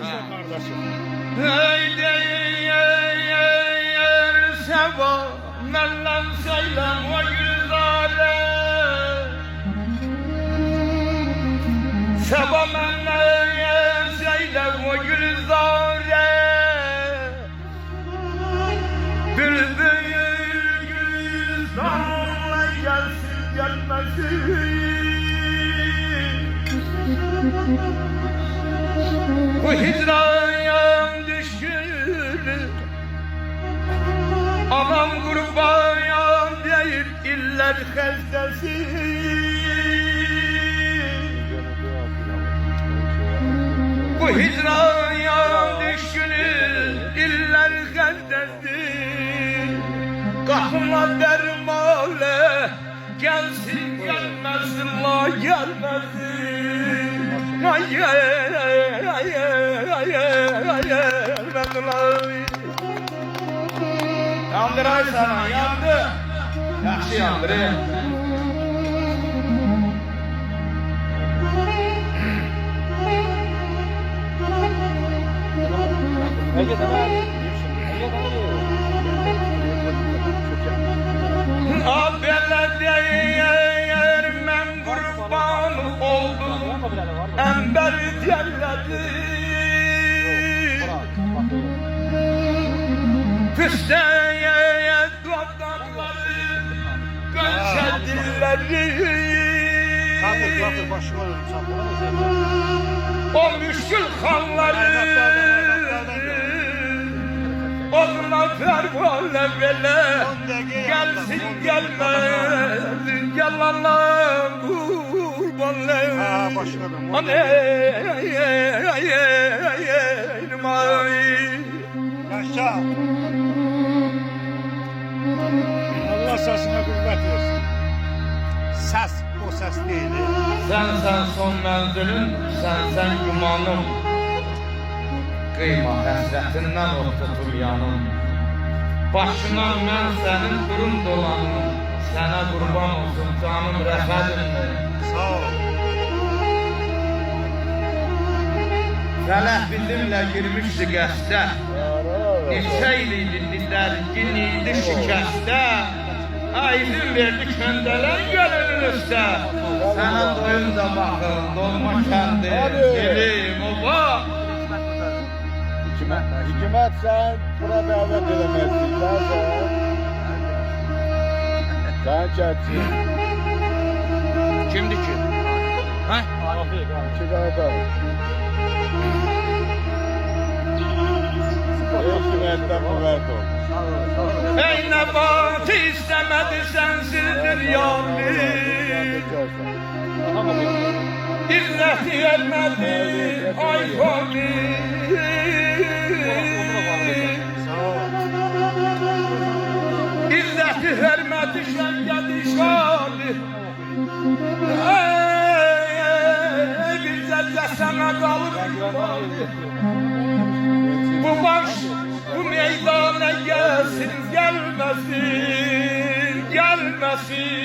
Güzel kardeşim. Ey değer seva mellem seylem ve güzare seva mellem seylem ve güzare bir büyük gülistanla gelsin gelmesin bu hicran düşkünü anam kurban değil iller hastası bu hicran düşkünü iller hastası kahma dermale gelsin gelmesin la gelmesin ay yandır ay sana yandı yaxşı yandır Belediye men kurban oldum ember yerledi Füsteye dudakları gönşedilleri o müşkül kanları onunla pervane bele gelsin gelmez yalanlar kurbanlar anne Yaşa. Allah sesine kuvvet versin. Ses o ses değil. Sen son menzilin, sen gümanım Kıyma həsrətindən o tutur yanım Başına mən sənin durum dolanım Sənə qurban olsun canım rəfədindir Sağ ol. Fələh bizimlə girmişdi qəsdə Neçə il idi dillərgin idi şikəstə Aydın verdi köndələn gönlünün üstə Sənin doyunca baxın dolma kəndi Gelim oba Hikmet sen buna davet edemezsin ya sen. Sen çerçin. Kimdi ki? Ha? Çıkardı. Hikmetten kuvvet ol. Ey nebatı istemedi sensizdir yâri İzzeti vermedi ay fani İzzeti hürmeti şengedi şâli Ey güzelce sana kalır bu baş bu meydana gelsin gelmesin gelmesin